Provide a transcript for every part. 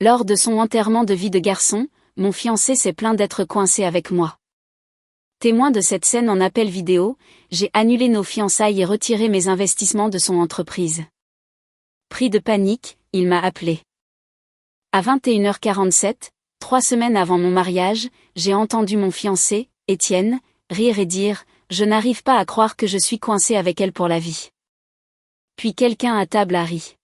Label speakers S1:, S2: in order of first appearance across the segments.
S1: Lors de son enterrement de vie de garçon, mon fiancé s'est plaint d'être coincé avec moi. Témoin de cette scène en appel vidéo, j'ai annulé nos fiançailles et retiré mes investissements de son entreprise. Pris de panique, il m'a appelé. À 21h47, 3 semaines avant mon mariage, j'ai entendu mon fiancé, Étienne, rire et dire « Je n'arrive pas à croire que je suis coincé avec elle pour la vie. » Puis quelqu'un à table a ri.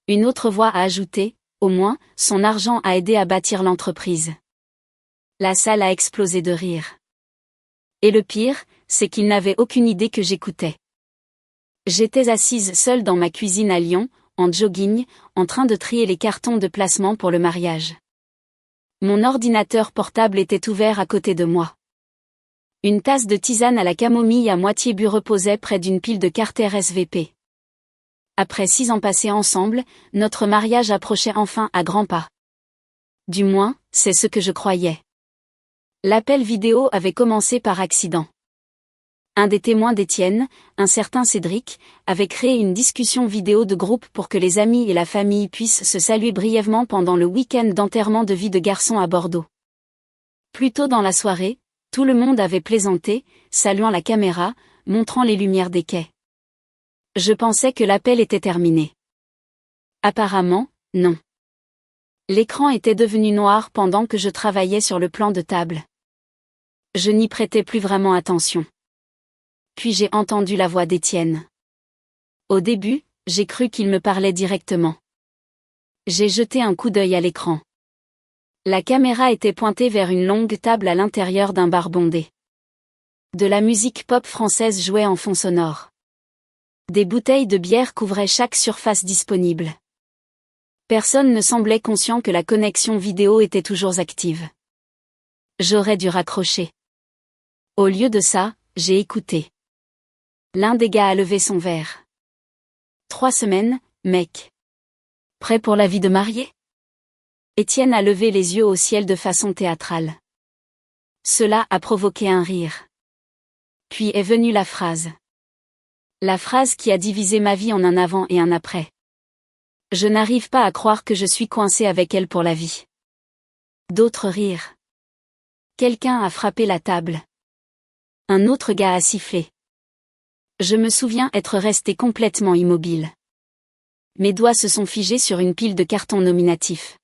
S1: Une autre voix a ajouté « Au moins, son argent a aidé à bâtir l'entreprise. » La salle a explosé de rire. Et le pire, c'est qu'il n'avait aucune idée que j'écoutais. J'étais assise seule dans ma cuisine à Lyon, en jogging, en train de trier les cartons de placement pour le mariage. Mon ordinateur portable était ouvert à côté de moi. Une tasse de tisane à la camomille à moitié bu reposait près d'une pile de cartes RSVP. Après 6 ans passés ensemble, notre mariage approchait enfin à grands pas. Du moins, c'est ce que je croyais. L'appel vidéo avait commencé par accident. Un des témoins d'Étienne, un certain Cédric, avait créé une discussion vidéo de groupe pour que les amis et la famille puissent se saluer brièvement pendant le week-end d'enterrement de vie de garçon à Bordeaux. Plus tôt dans la soirée, tout le monde avait plaisanté, saluant la caméra, montrant les lumières des quais. Je pensais que l'appel était terminé. Apparemment, non. L'écran était devenu noir pendant que je travaillais sur le plan de table. Je n'y prêtais plus vraiment attention. Puis j'ai entendu la voix d'Étienne. Au début, j'ai cru qu'il me parlait directement. J'ai jeté un coup d'œil à l'écran. La caméra était pointée vers une longue table à l'intérieur d'un bar bondé. De la musique pop française jouait en fond sonore. Des bouteilles de bière couvraient chaque surface disponible. Personne ne semblait conscient que la connexion vidéo était toujours active. J'aurais dû raccrocher. Au lieu de ça, j'ai écouté. L'un des gars a levé son verre. 3 semaines, mec. Prêt pour la vie de marié? Étienne a levé les yeux au ciel de façon théâtrale. Cela a provoqué un rire. Puis est venue la phrase. La phrase qui a divisé ma vie en un avant et un après. Je n'arrive pas à croire que je suis coincé avec elle pour la vie. D'autres rires. Quelqu'un a frappé la table. Un autre gars a sifflé. Je me souviens être resté complètement immobile. Mes doigts se sont figés sur une pile de cartons nominatifs.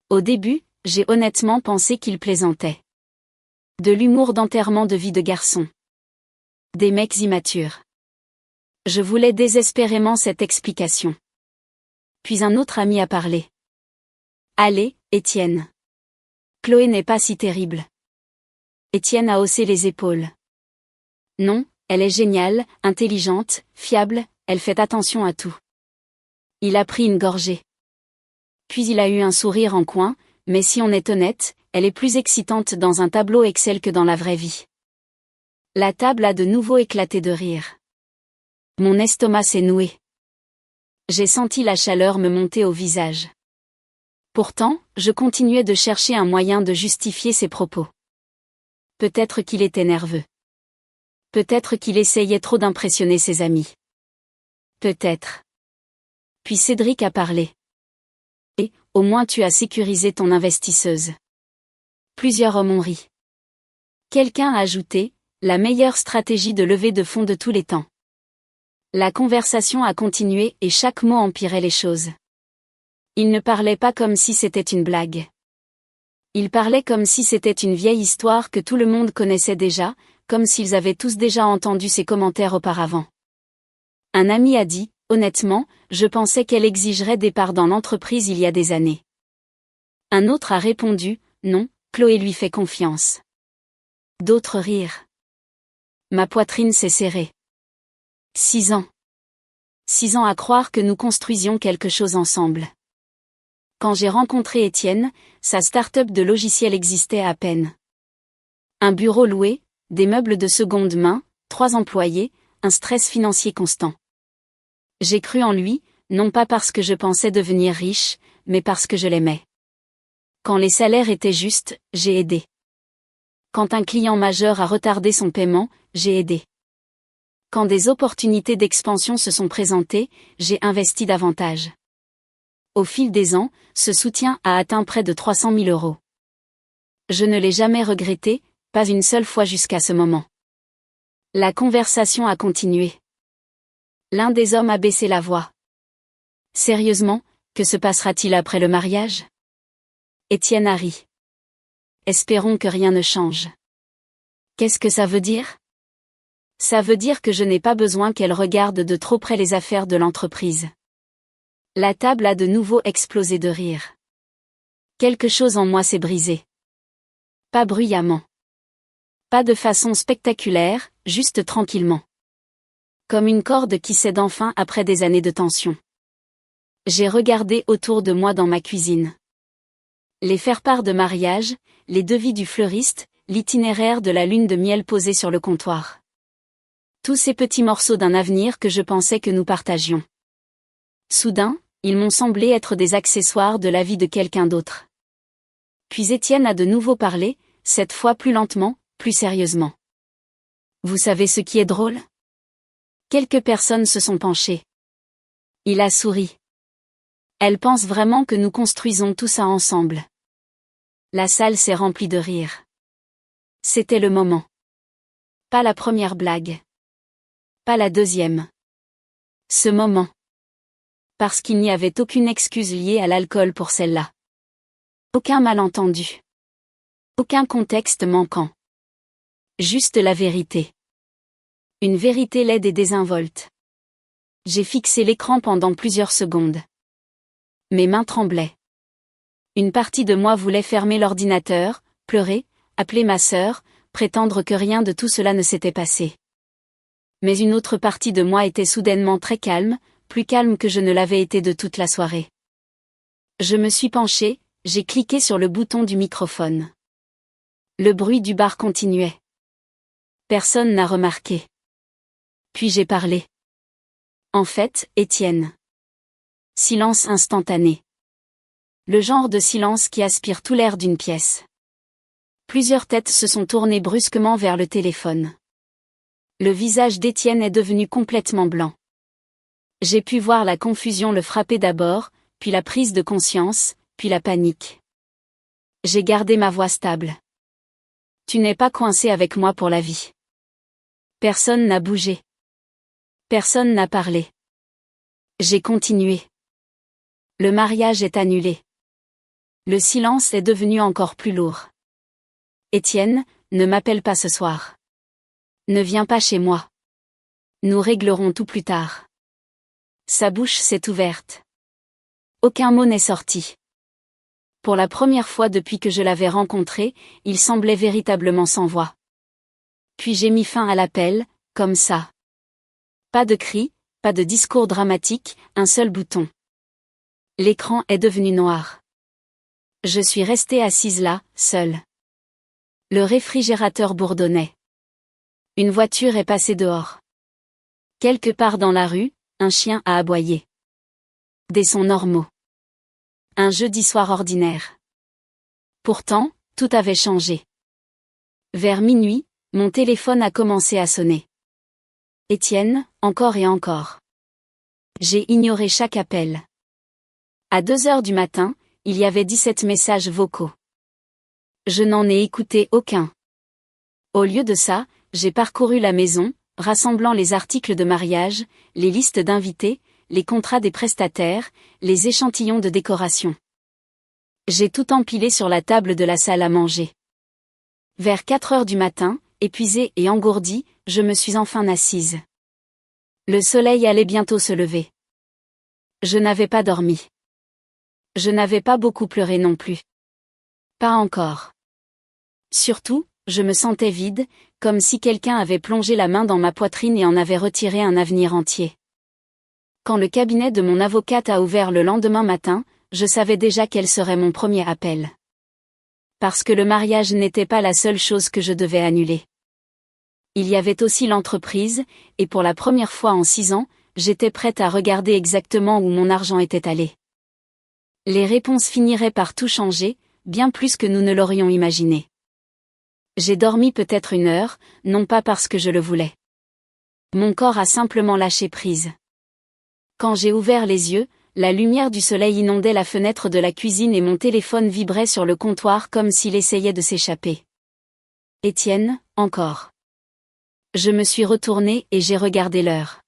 S1: Au début, j'ai honnêtement pensé qu'il plaisantait. De l'humour d'enterrement de vie de garçon. Des mecs immatures. Je voulais désespérément cette explication. Puis un autre ami a parlé. Allez, Étienne. Chloé n'est pas si terrible. Étienne a haussé les épaules. Non, elle est géniale, intelligente, fiable, elle fait attention à tout. Il a pris une gorgée. Puis il a eu un sourire en coin, mais si on est honnête, elle est plus excitante dans un tableau Excel que dans la vraie vie. La table a de nouveau éclaté de rire. Mon estomac s'est noué. J'ai senti la chaleur me monter au visage. Pourtant, je continuais de chercher un moyen de justifier ses propos. Peut-être qu'il était nerveux. Peut-être qu'il essayait trop d'impressionner ses amis. Peut-être. Puis Cédric a parlé. Et, au moins tu as sécurisé ton investisseuse. Plusieurs hommes ont ri. Quelqu'un a ajouté, la meilleure stratégie de levée de fonds de tous les temps. La conversation a continué et chaque mot empirait les choses. Il ne parlait pas comme si c'était une blague. Il parlait comme si c'était une vieille histoire que tout le monde connaissait déjà, comme s'ils avaient tous déjà entendu ses commentaires auparavant. Un ami a dit, honnêtement, je pensais qu'elle exigerait des parts dans l'entreprise il y a des années. Un autre a répondu, non, Chloé lui fait confiance. D'autres rirent. Ma poitrine s'est serrée. 6 ans. 6 ans à croire que nous construisions quelque chose ensemble. Quand j'ai rencontré Étienne, sa start-up de logiciels existait à peine. Un bureau loué, des meubles de seconde main, 3 employés, un stress financier constant. J'ai cru en lui, non pas parce que je pensais devenir riche, mais parce que je l'aimais. Quand les salaires étaient justes, j'ai aidé. Quand un client majeur a retardé son paiement, j'ai aidé. Quand des opportunités d'expansion se sont présentées, j'ai investi davantage. Au fil des ans, ce soutien a atteint près de 300 000 euros. Je ne l'ai jamais regretté, pas une seule fois jusqu'à ce moment. La conversation a continué. L'un des hommes a baissé la voix. Sérieusement, que se passera-t-il après le mariage? Étienne a ri. Espérons que rien ne change. Qu'est-ce que ça veut dire? Ça veut dire que je n'ai pas besoin qu'elle regarde de trop près les affaires de l'entreprise. La table a de nouveau explosé de rire. Quelque chose en moi s'est brisé. Pas bruyamment. Pas de façon spectaculaire, juste tranquillement. Comme une corde qui cède enfin après des années de tension. J'ai regardé autour de moi dans ma cuisine. Les faire-part de mariage, les devis du fleuriste, l'itinéraire de la lune de miel posé sur le comptoir. Tous ces petits morceaux d'un avenir que je pensais que nous partagions. Soudain, ils m'ont semblé être des accessoires de la vie de quelqu'un d'autre. Puis Étienne a de nouveau parlé, cette fois plus lentement, plus sérieusement. Vous savez ce qui est drôle? Quelques personnes se sont penchées. Il a souri. Elles pensent vraiment que nous construisons tout ça ensemble. La salle s'est remplie de rire. C'était le moment. Pas la première blague. Pas la deuxième. Ce moment. Parce qu'il n'y avait aucune excuse liée à l'alcool pour celle-là. Aucun malentendu. Aucun contexte manquant. Juste la vérité. Une vérité laide et désinvolte. J'ai fixé l'écran pendant plusieurs secondes. Mes mains tremblaient. Une partie de moi voulait fermer l'ordinateur, pleurer, appeler ma sœur, prétendre que rien de tout cela ne s'était passé. Mais une autre partie de moi était soudainement très calme, plus calme que je ne l'avais été de toute la soirée. Je me suis penchée, j'ai cliqué sur le bouton du microphone. Le bruit du bar continuait. Personne n'a remarqué. Puis j'ai parlé. En fait, Étienne. Silence instantané. Le genre de silence qui aspire tout l'air d'une pièce. Plusieurs têtes se sont tournées brusquement vers le téléphone. Le visage d'Étienne est devenu complètement blanc. J'ai pu voir la confusion le frapper d'abord, puis la prise de conscience, puis la panique. J'ai gardé ma voix stable. Tu n'es pas coincé avec moi pour la vie. Personne n'a bougé. Personne n'a parlé. J'ai continué. Le mariage est annulé. Le silence est devenu encore plus lourd. Étienne, ne m'appelle pas ce soir. Ne viens pas chez moi. Nous réglerons tout plus tard. Sa bouche s'est ouverte. Aucun mot n'est sorti. Pour la première fois depuis que je l'avais rencontré, il semblait véritablement sans voix. Puis j'ai mis fin à l'appel, comme ça. Pas de cris, pas de discours dramatique, un seul bouton. L'écran est devenu noir. Je suis restée assise là, seule. Le réfrigérateur bourdonnait. Une voiture est passée dehors. Quelque part dans la rue, un chien a aboyé. Des sons normaux. Un jeudi soir ordinaire. Pourtant, tout avait changé. Vers minuit, mon téléphone a commencé à sonner. Étienne, encore et encore. J'ai ignoré chaque appel. À 2 heures du matin, il y avait 17 messages vocaux. Je n'en ai écouté aucun. Au lieu de ça, j'ai parcouru la maison, rassemblant les articles de mariage, les listes d'invités, les contrats des prestataires, les échantillons de décoration. J'ai tout empilé sur la table de la salle à manger. Vers 4 heures du matin, épuisée et engourdie, je me suis enfin assise. Le soleil allait bientôt se lever. Je n'avais pas dormi. Je n'avais pas beaucoup pleuré non plus. Pas encore. Surtout, je me sentais vide, comme si quelqu'un avait plongé la main dans ma poitrine et en avait retiré un avenir entier. Quand le cabinet de mon avocate a ouvert le lendemain matin, je savais déjà quel serait mon premier appel. Parce que le mariage n'était pas la seule chose que je devais annuler. Il y avait aussi l'entreprise, et pour la première fois en 6 ans, j'étais prête à regarder exactement où mon argent était allé. Les réponses finiraient par tout changer, bien plus que nous ne l'aurions imaginé. J'ai dormi peut-être 1 heure, non pas parce que je le voulais. Mon corps a simplement lâché prise. Quand j'ai ouvert les yeux, la lumière du soleil inondait la fenêtre de la cuisine et mon téléphone vibrait sur le comptoir comme s'il essayait de s'échapper. Étienne, encore. Je me suis retournée et j'ai regardé l'heure.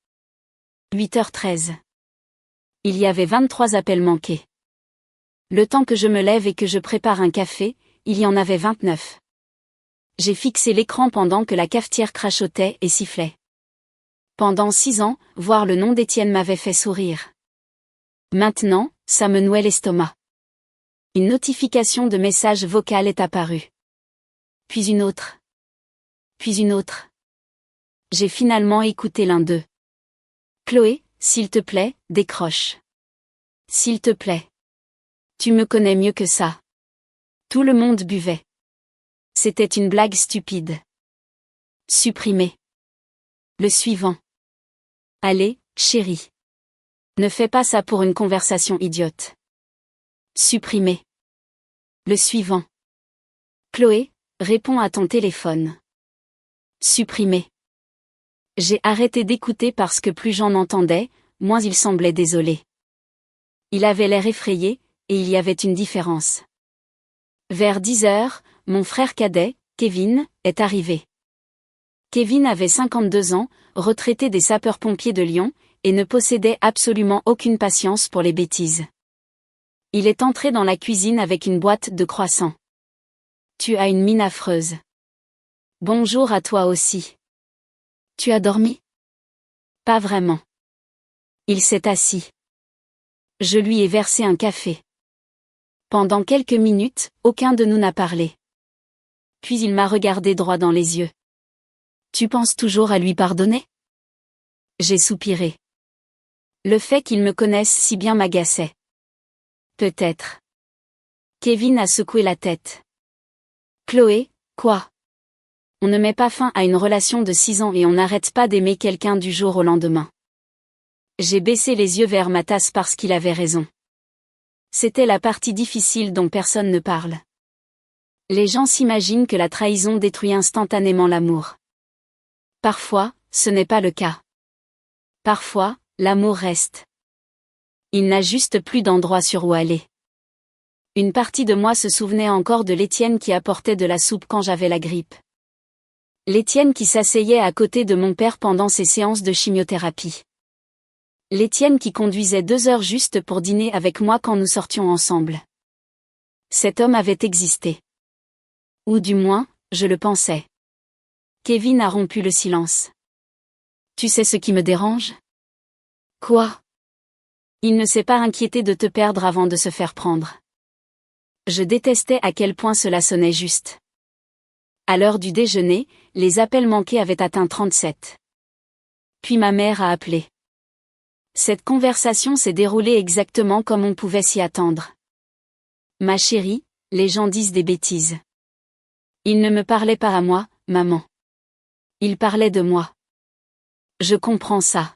S1: 8h13. Il y avait 23 appels manqués. Le temps que je me lève et que je prépare un café, il y en avait 29. J'ai fixé l'écran pendant que la cafetière crachotait et sifflait. Pendant 6 ans, voir le nom d'Étienne m'avait fait sourire. Maintenant, ça me nouait l'estomac. Une notification de message vocal est apparue. Puis une autre. Puis une autre. J'ai finalement écouté l'un d'eux. Chloé, s'il te plaît, décroche. S'il te plaît. Tu me connais mieux que ça. Tout le monde buvait. C'était une blague stupide. Supprimé. Le suivant. Allez, chérie. Ne fais pas ça pour une conversation idiote. Supprimé. Le suivant. Chloé, réponds à ton téléphone. Supprimé. J'ai arrêté d'écouter parce que plus j'en entendais, moins il semblait désolé. Il avait l'air effrayé, et il y avait une différence. Vers 10h, mon frère cadet, Kevin, est arrivé. Kevin avait 52 ans, retraité des sapeurs-pompiers de Lyon, et ne possédait absolument aucune patience pour les bêtises. Il est entré dans la cuisine avec une boîte de croissants. Tu as une mine affreuse. Bonjour à toi aussi. Tu as dormi? Pas vraiment. Il s'est assis. Je lui ai versé un café. Pendant quelques minutes, aucun de nous n'a parlé. Puis il m'a regardé droit dans les yeux. Tu penses toujours à lui pardonner? J'ai soupiré. Le fait qu'il me connaisse si bien m'agaçait. Peut-être. Kevin a secoué la tête. Chloé, quoi? On ne met pas fin à une relation de 6 ans et on n'arrête pas d'aimer quelqu'un du jour au lendemain. J'ai baissé les yeux vers ma tasse parce qu'il avait raison. C'était la partie difficile dont personne ne parle. Les gens s'imaginent que la trahison détruit instantanément l'amour. Parfois, ce n'est pas le cas. Parfois, l'amour reste. Il n'a juste plus d'endroit sur où aller. Une partie de moi se souvenait encore de l'Étienne qui apportait de la soupe quand j'avais la grippe. L'Étienne qui s'asseyait à côté de mon père pendant ses séances de chimiothérapie. L'Étienne qui conduisait 2 heures juste pour dîner avec moi quand nous sortions ensemble. Cet homme avait existé. Ou du moins, je le pensais. Kevin a rompu le silence. Tu sais ce qui me dérange? Quoi? Il ne s'est pas inquiété de te perdre avant de se faire prendre. Je détestais à quel point cela sonnait juste. À l'heure du déjeuner, les appels manqués avaient atteint 37. Puis ma mère a appelé. Cette conversation s'est déroulée exactement comme on pouvait s'y attendre. Ma chérie, les gens disent des bêtises. Ils ne me parlaient pas à moi, maman. Ils parlaient de moi. Je comprends ça.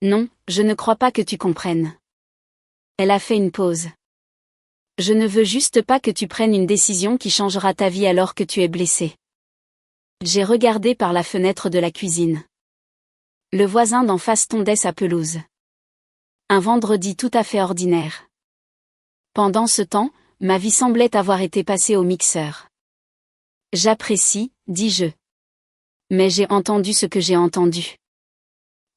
S1: Non, je ne crois pas que tu comprennes. Elle a fait une pause. Je ne veux juste pas que tu prennes une décision qui changera ta vie alors que tu es blessé. J'ai regardé par la fenêtre de la cuisine. Le voisin d'en face tondait sa pelouse. Un vendredi tout à fait ordinaire. Pendant ce temps, ma vie semblait avoir été passée au mixeur. J'apprécie, dis-je. Mais j'ai entendu ce que j'ai entendu.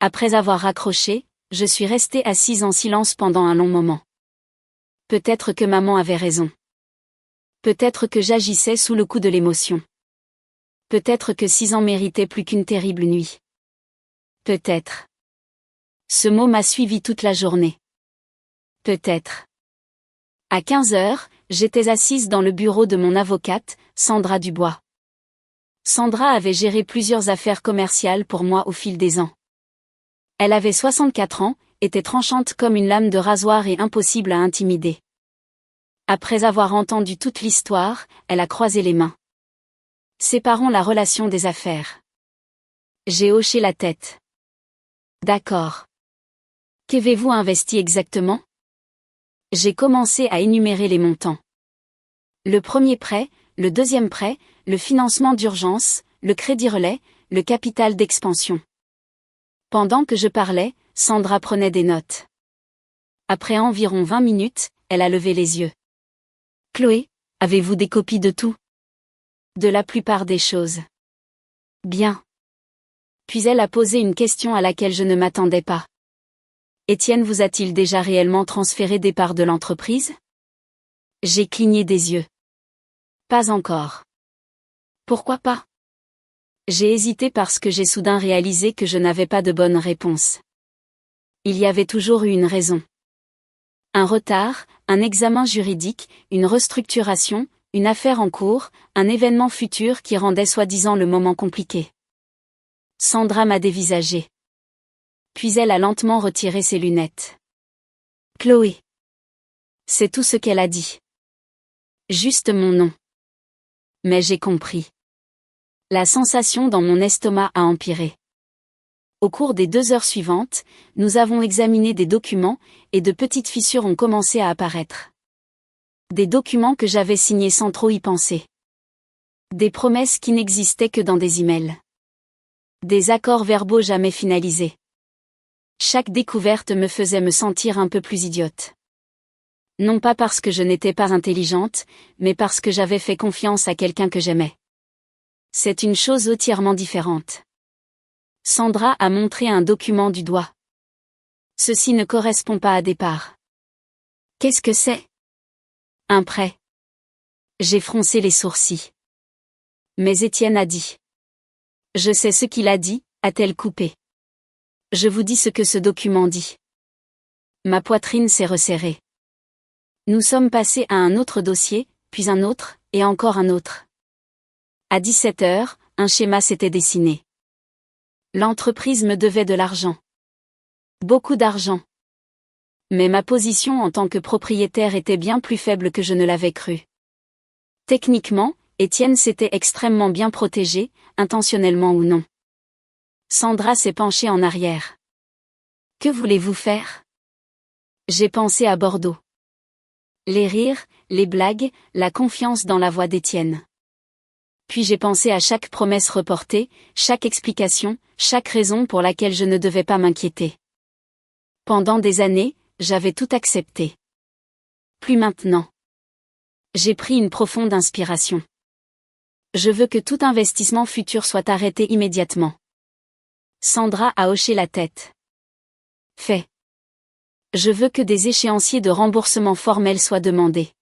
S1: Après avoir raccroché, je suis restée assise en silence pendant un long moment. Peut-être que maman avait raison. Peut-être que j'agissais sous le coup de l'émotion. Peut-être que 6 ans méritaient plus qu'une terrible nuit. Peut-être. Ce mot m'a suivi toute la journée. Peut-être. À 15h, j'étais assise dans le bureau de mon avocate, Sandra Dubois. Sandra avait géré plusieurs affaires commerciales pour moi au fil des ans. Elle avait 64 ans, était tranchante comme une lame de rasoir et impossible à intimider. Après avoir entendu toute l'histoire, elle a croisé les mains. Séparons la relation des affaires. J'ai hoché la tête. D'accord. Qu'avez-vous investi exactement? J'ai commencé à énumérer les montants. Le premier prêt, le deuxième prêt, le financement d'urgence, le crédit relais, le capital d'expansion. Pendant que je parlais, Sandra prenait des notes. Après environ 20 minutes, elle a levé les yeux. Chloé, avez-vous des copies de tout? De la plupart des choses. Bien. Puis elle a posé une question à laquelle je ne m'attendais pas. Étienne vous a-t-il déjà réellement transféré des parts de l'entreprise? J'ai cligné des yeux. Pas encore. Pourquoi pas? J'ai hésité parce que j'ai soudain réalisé que je n'avais pas de bonne réponse. Il y avait toujours eu une raison. Un retard, un examen juridique, une restructuration, une affaire en cours, un événement futur qui rendait soi-disant le moment compliqué. Sandra m'a dévisagé. Puis elle a lentement retiré ses lunettes. Chloé. C'est tout ce qu'elle a dit. Juste mon nom. Mais j'ai compris. La sensation dans mon estomac a empiré. Au cours des 2 heures suivantes, nous avons examiné des documents, et de petites fissures ont commencé à apparaître. Des documents que j'avais signés sans trop y penser. Des promesses qui n'existaient que dans des emails. Des accords verbaux jamais finalisés. Chaque découverte me faisait me sentir un peu plus idiote. Non pas parce que je n'étais pas intelligente, mais parce que j'avais fait confiance à quelqu'un que j'aimais. C'est une chose entièrement différente. Sandra a montré un document du doigt. Ceci ne correspond pas à des parts. Qu'est-ce que c'est? Un prêt. J'ai froncé les sourcils. Mais Étienne a dit. Je sais ce qu'il a dit, a-t-elle coupé. Je vous dis ce que ce document dit. Ma poitrine s'est resserrée. Nous sommes passés à un autre dossier, puis un autre, et encore un autre. À 17 heures, un schéma s'était dessiné. L'entreprise me devait de l'argent. Beaucoup d'argent. Mais ma position en tant que propriétaire était bien plus faible que je ne l'avais cru. Techniquement, Étienne s'était extrêmement bien protégé, intentionnellement ou non. Sandra s'est penchée en arrière. Que voulez-vous faire? J'ai pensé à Bordeaux. Les rires, les blagues, la confiance dans la voix d'Étienne. Puis j'ai pensé à chaque promesse reportée, chaque explication, chaque raison pour laquelle je ne devais pas m'inquiéter. Pendant des années, j'avais tout accepté. Plus maintenant. J'ai pris une profonde inspiration. Je veux que tout investissement futur soit arrêté immédiatement. Sandra a hoché la tête. Fait. Je veux que des échéanciers de remboursement formels soient demandés.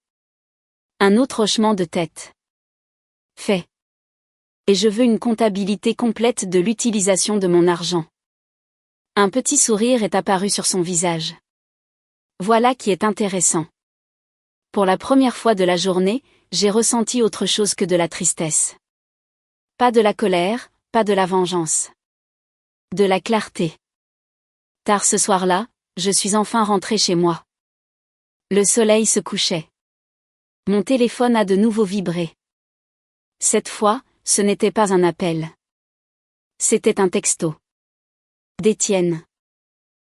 S1: Un autre hochement de tête. Fait. Et je veux une comptabilité complète de l'utilisation de mon argent. Un petit sourire est apparu sur son visage. Voilà qui est intéressant. Pour la première fois de la journée, j'ai ressenti autre chose que de la tristesse. Pas de la colère, pas de la vengeance. De la clarté. Tard ce soir-là, je suis enfin rentrée chez moi. Le soleil se couchait. Mon téléphone a de nouveau vibré. Cette fois, ce n'était pas un appel. C'était un texto. D'Étienne.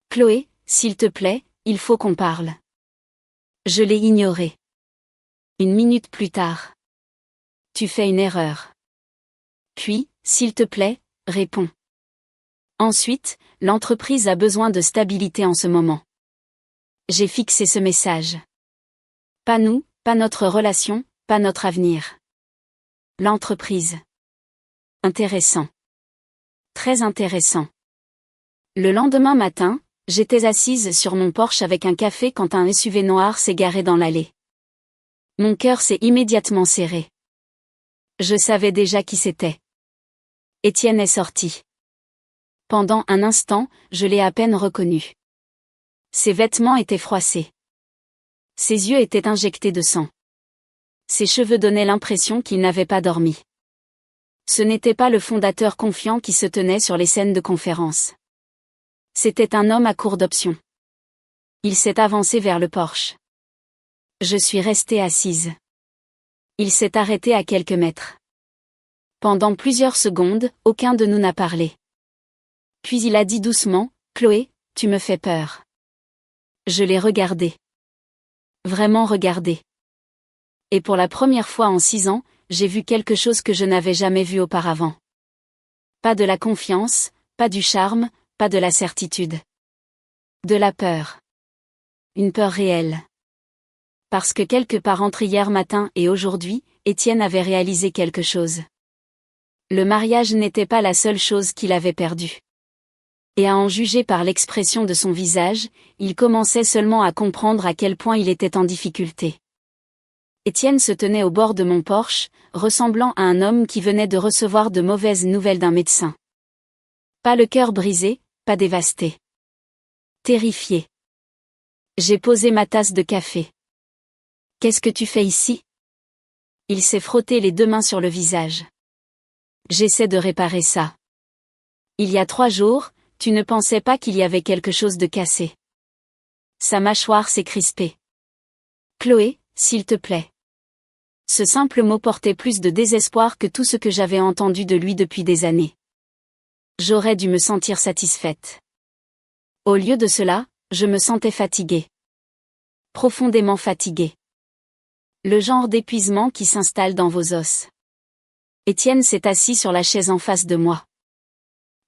S1: Chloé, s'il te plaît, il faut qu'on parle. Je l'ai ignoré. 1 minute plus tard. Tu fais une erreur. Puis, s'il te plaît, réponds. Ensuite, l'entreprise a besoin de stabilité en ce moment. J'ai fixé ce message. Pas nous, pas notre relation, pas notre avenir. L'entreprise. Intéressant. Très intéressant. Le lendemain matin, j'étais assise sur mon porche avec un café quand un SUV noir s'est garé dans l'allée. Mon cœur s'est immédiatement serré. Je savais déjà qui c'était. Étienne est sorti. Pendant un instant, je l'ai à peine reconnu. Ses vêtements étaient froissés. Ses yeux étaient injectés de sang. Ses cheveux donnaient l'impression qu'il n'avait pas dormi. Ce n'était pas le fondateur confiant qui se tenait sur les scènes de conférence. C'était un homme à court d'options. Il s'est avancé vers le porche. Je suis restée assise. Il s'est arrêté à quelques mètres. Pendant plusieurs secondes, aucun de nous n'a parlé. Puis il a dit doucement, « Chloé, tu me fais peur. » Je l'ai regardé. Vraiment regardé. Et pour la première fois en 6 ans, j'ai vu quelque chose que je n'avais jamais vu auparavant. Pas de la confiance, pas du charme, pas de la certitude. De la peur. Une peur réelle. Parce que quelque part entre hier matin et aujourd'hui, Étienne avait réalisé quelque chose. Le mariage n'était pas la seule chose qu'il avait perdue. Et à en juger par l'expression de son visage, il commençait seulement à comprendre à quel point il était en difficulté. Étienne se tenait au bord de mon porche, ressemblant à un homme qui venait de recevoir de mauvaises nouvelles d'un médecin. Pas le cœur brisé, pas dévasté. Terrifié. J'ai posé ma tasse de café. Qu'est-ce que tu fais ici? Il s'est frotté les deux mains sur le visage. J'essaie de réparer ça. Il y a 3 jours, tu ne pensais pas qu'il y avait quelque chose de cassé. Sa mâchoire s'est crispée. Chloé, s'il te plaît. Ce simple mot portait plus de désespoir que tout ce que j'avais entendu de lui depuis des années. J'aurais dû me sentir satisfaite. Au lieu de cela, je me sentais fatiguée. Profondément fatiguée. Le genre d'épuisement qui s'installe dans vos os. Étienne s'est assis sur la chaise en face de moi.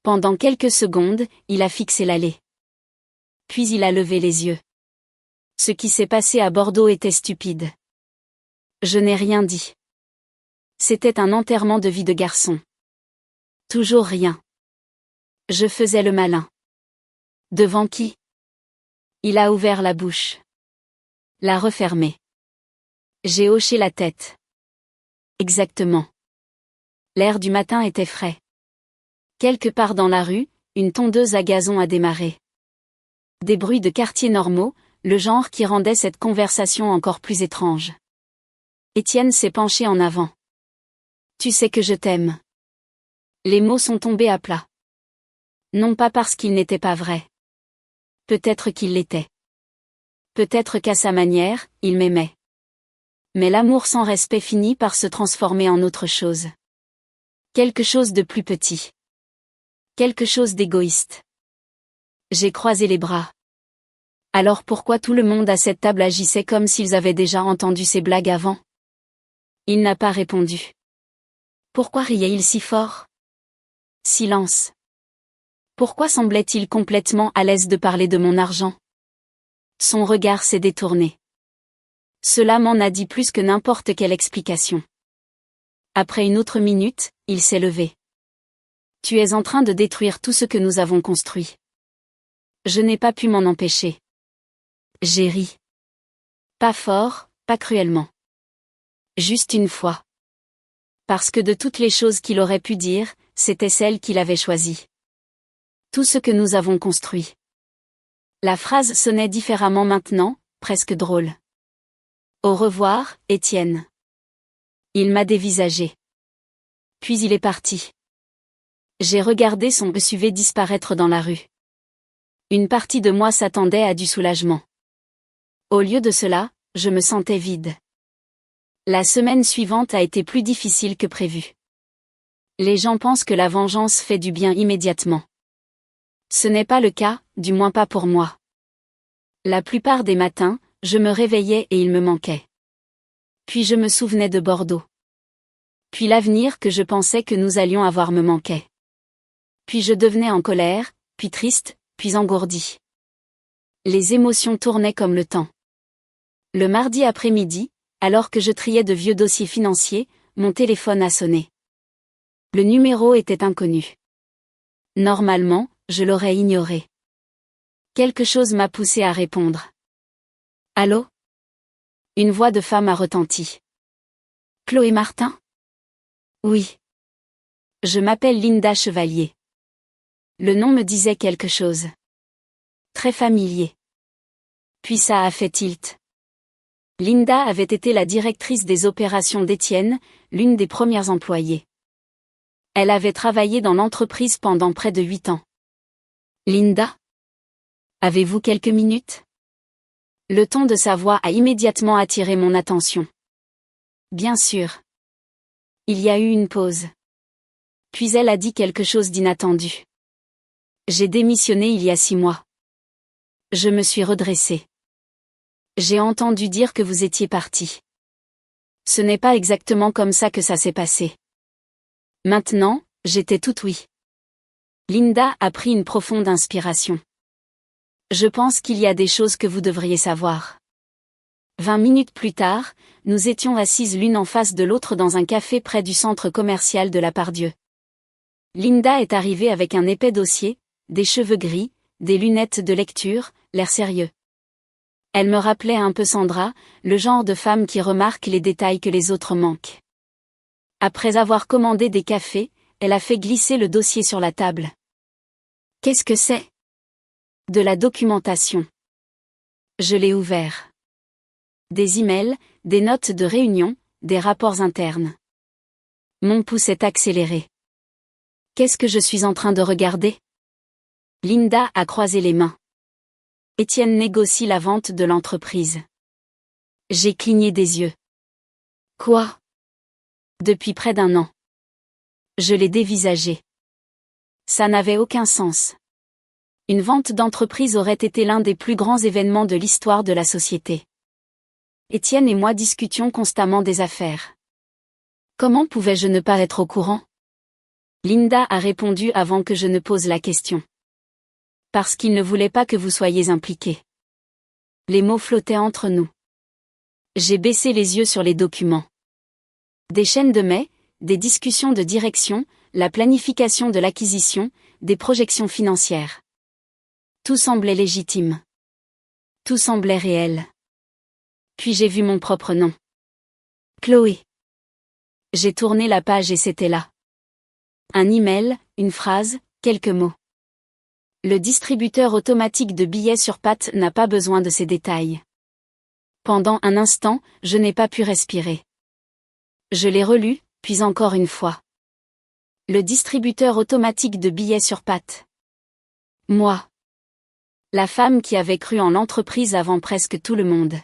S1: Pendant quelques secondes, il a fixé l'allée. Puis il a levé les yeux. Ce qui s'est passé à Bordeaux était stupide. Je n'ai rien dit. C'était un enterrement de vie de garçon. Toujours rien. Je faisais le malin. Devant qui? Il a ouvert la bouche. L'a refermée. J'ai hoché la tête. Exactement. L'air du matin était frais. Quelque part dans la rue, une tondeuse à gazon a démarré. Des bruits de quartier normaux, le genre qui rendait cette conversation encore plus étrange. Étienne s'est penché en avant. Tu sais que je t'aime. Les mots sont tombés à plat. Non pas parce qu'ils n'étaient pas vrais. Peut-être qu'ils l'étaient. Peut-être qu'à sa manière, il m'aimait. Mais l'amour sans respect finit par se transformer en autre chose. Quelque chose de plus petit. Quelque chose d'égoïste. J'ai croisé les bras. Alors pourquoi tout le monde à cette table agissait comme s'ils avaient déjà entendu ces blagues avant? Il n'a pas répondu. Pourquoi riait-il si fort? Silence. Pourquoi semblait-il complètement à l'aise de parler de mon argent? Son regard s'est détourné. Cela m'en a dit plus que n'importe quelle explication. Après une autre minute, il s'est levé. Tu es en train de détruire tout ce que nous avons construit. Je n'ai pas pu m'en empêcher. J'ai ri. Pas fort, pas cruellement. Juste une fois. Parce que de toutes les choses qu'il aurait pu dire, c'était celle qu'il avait choisie. Tout ce que nous avons construit. La phrase sonnait différemment maintenant, presque drôle. Au revoir, Étienne. Il m'a dévisagé. Puis il est parti. J'ai regardé son SUV disparaître dans la rue. Une partie de moi s'attendait à du soulagement. Au lieu de cela, je me sentais vide. La semaine suivante a été plus difficile que prévu. Les gens pensent que la vengeance fait du bien immédiatement. Ce n'est pas le cas, du moins pas pour moi. La plupart des matins, je me réveillais et il me manquait. Puis je me souvenais de Bordeaux. Puis l'avenir que je pensais que nous allions avoir me manquait. Puis je devenais en colère, puis triste, puis engourdie. Les émotions tournaient comme le temps. Le mardi après-midi, alors que je triais de vieux dossiers financiers, mon téléphone a sonné. Le numéro était inconnu. Normalement, je l'aurais ignoré. Quelque chose m'a poussé à répondre. Allô? Une voix de femme a retenti. Chloé Martin? Oui. Je m'appelle Linda Chevalier. Le nom me disait quelque chose. Très familier. Puis ça a fait tilt. Linda avait été la directrice des opérations d'Étienne, l'une des premières employées. Elle avait travaillé dans l'entreprise pendant près de 8 ans. Linda? Avez-vous quelques minutes? Le ton de sa voix a immédiatement attiré mon attention. Bien sûr. Il y a eu une pause. Puis elle a dit quelque chose d'inattendu. J'ai démissionné il y a 6 mois. Je me suis redressée. J'ai entendu dire que vous étiez parti. Ce n'est pas exactement comme ça que ça s'est passé. Maintenant, j'étais toute oui. Linda a pris une profonde inspiration. Je pense qu'il y a des choses que vous devriez savoir. 20 minutes plus tard, nous étions assises l'une en face de l'autre dans un café près du centre commercial de la Pardieu. Linda est arrivée avec un épais dossier, des cheveux gris, des lunettes de lecture, l'air sérieux. Elle me rappelait un peu Sandra, le genre de femme qui remarque les détails que les autres manquent. Après avoir commandé des cafés, elle a fait glisser le dossier sur la table. Qu'est-ce que c'est ? De la documentation. Je l'ai ouvert. Des emails, des notes de réunion, des rapports internes. Mon pouce est accéléré. Qu'est-ce que je suis en train de regarder ? Linda a croisé les mains. Étienne négocie la vente de l'entreprise. J'ai cligné des yeux. Quoi ? Depuis près d'1 an. Je l'ai dévisagé. Ça n'avait aucun sens. Une vente d'entreprise aurait été l'un des plus grands événements de l'histoire de la société. Étienne et moi discutions constamment des affaires. Comment pouvais-je ne pas être au courant ? Linda a répondu avant que je ne pose la question. Parce qu'il ne voulait pas que vous soyez impliqués. Les mots flottaient entre nous. J'ai baissé les yeux sur les documents. Des chaînes de mai, des discussions de direction, la planification de l'acquisition, des projections financières. Tout semblait légitime. Tout semblait réel. Puis j'ai vu mon propre nom. Chloé. J'ai tourné la page et c'était là. Un email, une phrase, quelques mots. Le distributeur automatique de billets sur pattes n'a pas besoin de ces détails. Pendant un instant, je n'ai pas pu respirer. Je l'ai relu, puis encore une fois. Le distributeur automatique de billets sur pattes. Moi. La femme qui avait cru en l'entreprise avant presque tout le monde.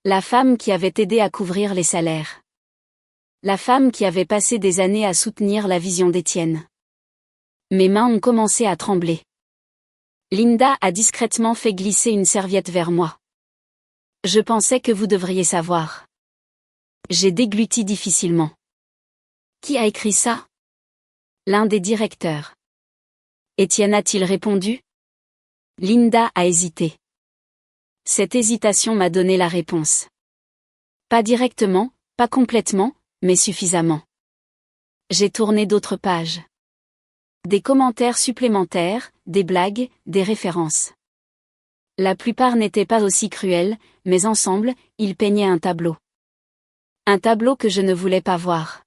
S1: La femme qui avait aidé à couvrir les salaires. La femme qui avait passé des années à soutenir la vision d'Étienne. Mes mains ont commencé à trembler. Linda a discrètement fait glisser une serviette vers moi. Je pensais que vous devriez savoir. J'ai dégluti difficilement. Qui a écrit ça ? L'un des directeurs. Étienne a-t-il répondu ? Linda a hésité. Cette hésitation m'a donné la réponse. Pas directement, pas complètement, mais suffisamment. J'ai tourné d'autres pages. Des commentaires supplémentaires, des blagues, des références. La plupart n'étaient pas aussi cruels, mais ensemble, ils peignaient un tableau. Un tableau que je ne voulais pas voir.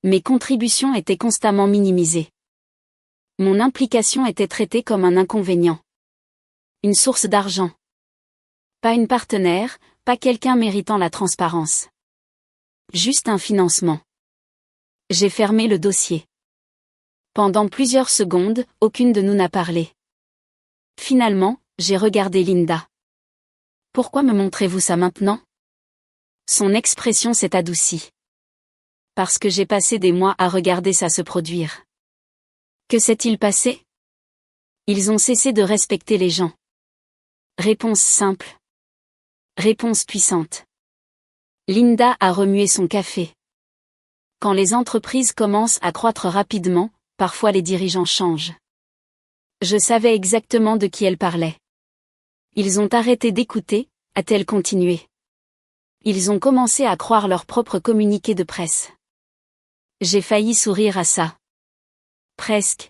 S1: Mes contributions étaient constamment minimisées. Mon implication était traitée comme un inconvénient. Une source d'argent. Pas une partenaire, pas quelqu'un méritant la transparence. Juste un financement. J'ai fermé le dossier. Pendant plusieurs secondes, aucune de nous n'a parlé. Finalement, j'ai regardé Linda. Pourquoi me montrez-vous ça maintenant ? Son expression s'est adoucie. Parce que j'ai passé des mois à regarder ça se produire. Que s'est-il passé ? Ils ont cessé de respecter les gens. Réponse simple. Réponse puissante. Linda a remué son café. Quand les entreprises commencent à croître rapidement, parfois les dirigeants changent. Je savais exactement de qui elle parlait. Ils ont arrêté d'écouter, a-t-elle continué. Ils ont commencé à croire leur propre communiqué de presse. J'ai failli sourire à ça. Presque.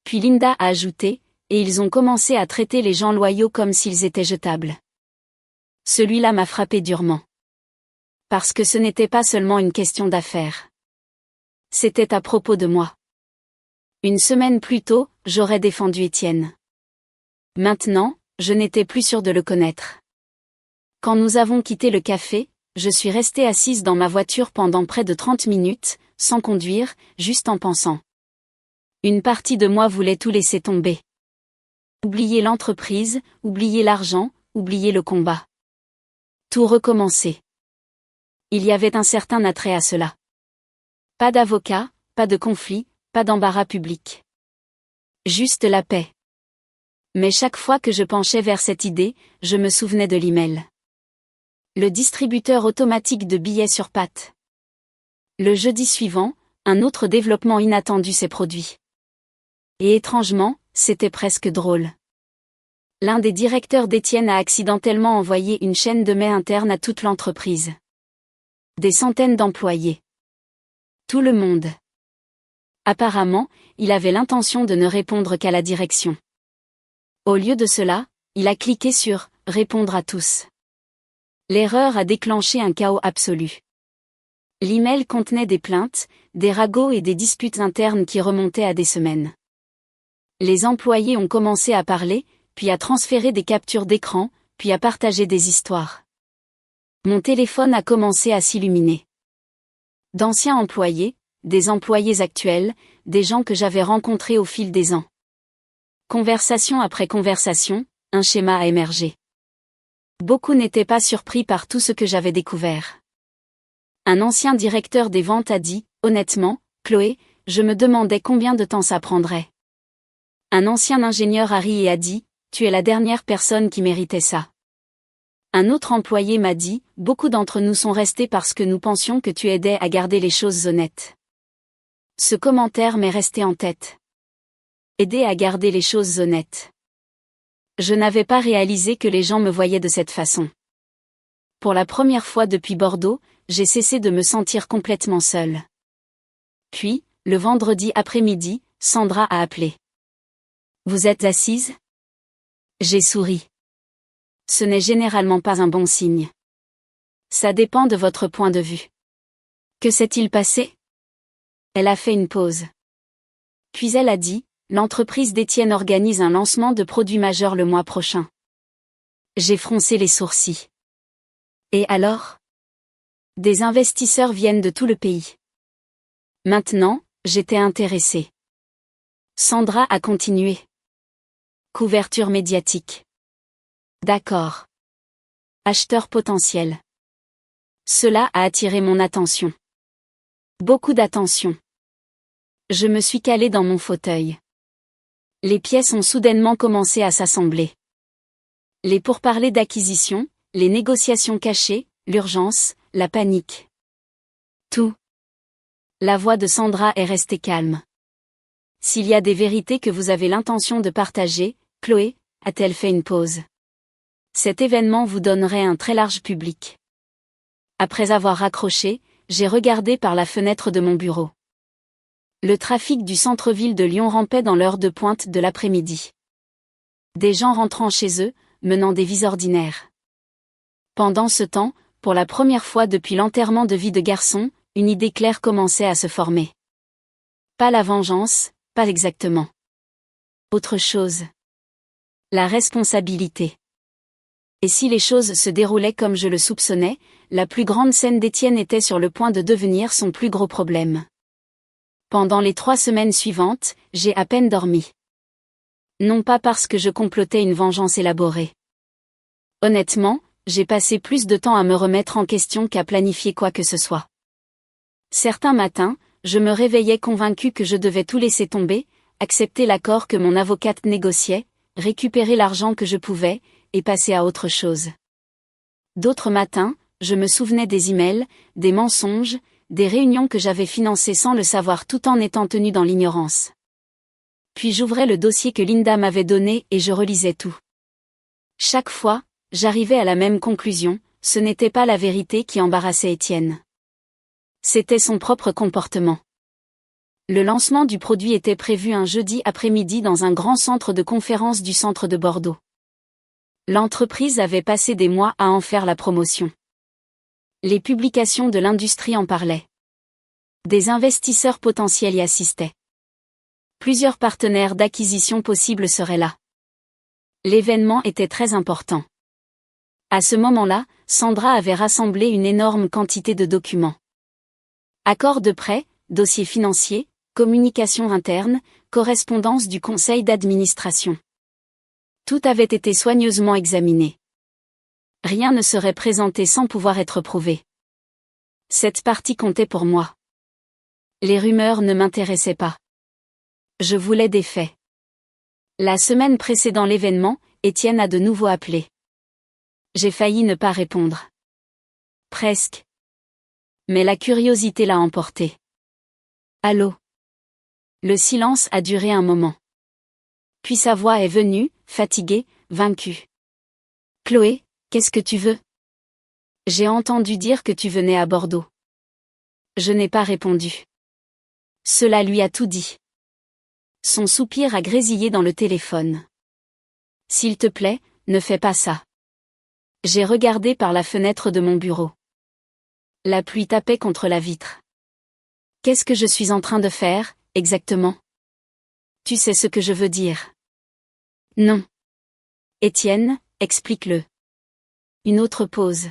S1: Puis Linda a ajouté, et ils ont commencé à traiter les gens loyaux comme s'ils étaient jetables. Celui-là m'a frappé durement. Parce que ce n'était pas seulement une question d'affaires. C'était à propos de moi. Une semaine plus tôt, j'aurais défendu Étienne. Maintenant, je n'étais plus sûre de le connaître. Quand nous avons quitté le café, je suis restée assise dans ma voiture pendant près de 30 minutes, sans conduire, juste en pensant. Une partie de moi voulait tout laisser tomber. Oublier l'entreprise, oublier l'argent, oublier le combat. Tout recommencer. Il y avait un certain attrait à cela. Pas d'avocat, pas de conflit, pas d'embarras public. Juste la paix. Mais chaque fois que je penchais vers cette idée, je me souvenais de l'email. Le distributeur automatique de billets sur pattes. Le jeudi suivant, un autre développement inattendu s'est produit. Et étrangement, c'était presque drôle. L'un des directeurs d'Étienne a accidentellement envoyé une chaîne de mails interne à toute l'entreprise. Des centaines d'employés. Tout le monde. Apparemment, il avait l'intention de ne répondre qu'à la direction. Au lieu de cela, il a cliqué sur « Répondre à tous ». L'erreur a déclenché un chaos absolu. L'email contenait des plaintes, des ragots et des disputes internes qui remontaient à des semaines. Les employés ont commencé à parler, puis à transférer des captures d'écran, puis à partager des histoires. Mon téléphone a commencé à s'illuminer. D'anciens employés, des employés actuels, des gens que j'avais rencontrés au fil des ans. Conversation après conversation, un schéma a émergé. Beaucoup n'étaient pas surpris par tout ce que j'avais découvert. Un ancien directeur des ventes a dit, honnêtement, Chloé, je me demandais combien de temps ça prendrait. Un ancien ingénieur a ri et a dit, tu es la dernière personne qui méritait ça. Un autre employé m'a dit, beaucoup d'entre nous sont restés parce que nous pensions que tu aidais à garder les choses honnêtes. Ce commentaire m'est resté en tête. Aider à garder les choses honnêtes. Je n'avais pas réalisé que les gens me voyaient de cette façon. Pour la première fois depuis Bordeaux, j'ai cessé de me sentir complètement seule. Puis, le vendredi après-midi, Sandra a appelé. Vous êtes assise ? J'ai souri. Ce n'est généralement pas un bon signe. Ça dépend de votre point de vue. Que s'est-il passé ? Elle a fait une pause. Puis elle a dit, l'entreprise d'Étienne organise un lancement de produits majeurs le mois prochain. J'ai froncé les sourcils. Et alors ? Des investisseurs viennent de tout le pays. Maintenant, j'étais intéressée. Sandra a continué. Couverture médiatique. D'accord. Acheteur potentiel. Cela a attiré mon attention. Beaucoup d'attention. Je me suis calée dans mon fauteuil. Les pièces ont soudainement commencé à s'assembler. Les pourparlers d'acquisition, les négociations cachées, l'urgence, la panique. Tout. La voix de Sandra est restée calme. S'il y a des vérités que vous avez l'intention de partager, Chloé, a-t-elle fait une pause. Cet événement vous donnerait un très large public. Après avoir raccroché, j'ai regardé par la fenêtre de mon bureau. Le trafic du centre-ville de Lyon rampait dans l'heure de pointe de l'après-midi. Des gens rentrant chez eux, menant des vies ordinaires. Pendant ce temps, pour la première fois depuis l'enterrement de vie de garçon, une idée claire commençait à se former. Pas la vengeance, pas exactement. Autre chose. La responsabilité. Et si les choses se déroulaient comme je le soupçonnais, la plus grande scène d'Étienne était sur le point de devenir son plus gros problème. Pendant les 3 semaines suivantes, j'ai à peine dormi. Non pas parce que je complotais une vengeance élaborée. Honnêtement, j'ai passé plus de temps à me remettre en question qu'à planifier quoi que ce soit. Certains matins, je me réveillais convaincu que je devais tout laisser tomber, accepter l'accord que mon avocate négociait, récupérer l'argent que je pouvais, et passer à autre chose. D'autres matins, je me souvenais des emails, des mensonges, des réunions que j'avais financées sans le savoir tout en étant tenu dans l'ignorance. Puis j'ouvrais le dossier que Linda m'avait donné et je relisais tout. Chaque fois, j'arrivais à la même conclusion, ce n'était pas la vérité qui embarrassait Étienne. C'était son propre comportement. Le lancement du produit était prévu un jeudi après-midi dans un grand centre de conférence du centre de Bordeaux. L'entreprise avait passé des mois à en faire la promotion. Les publications de l'industrie en parlaient. Des investisseurs potentiels y assistaient. Plusieurs partenaires d'acquisition possibles seraient là. L'événement était très important. À ce moment-là, Sandra avait rassemblé une énorme quantité de documents. Accords de prêt, dossiers financiers, communication interne, correspondance du conseil d'administration. Tout avait été soigneusement examiné. Rien ne serait présenté sans pouvoir être prouvé. Cette partie comptait pour moi. Les rumeurs ne m'intéressaient pas. Je voulais des faits. La semaine précédant l'événement, Étienne a de nouveau appelé. J'ai failli ne pas répondre. Presque. Mais la curiosité l'a emporté. Allô ? Le silence a duré un moment. Puis sa voix est venue, fatiguée, vaincu. Chloé, qu'est-ce que tu veux? J'ai entendu dire que tu venais à Bordeaux. Je n'ai pas répondu. Cela lui a tout dit. Son soupir a grésillé dans le téléphone. S'il te plaît, ne fais pas ça. J'ai regardé par la fenêtre de mon bureau. La pluie tapait contre la vitre. Qu'est-ce que je suis en train de faire, exactement? Tu sais ce que je veux dire. Non. Étienne, explique-le. Une autre pause.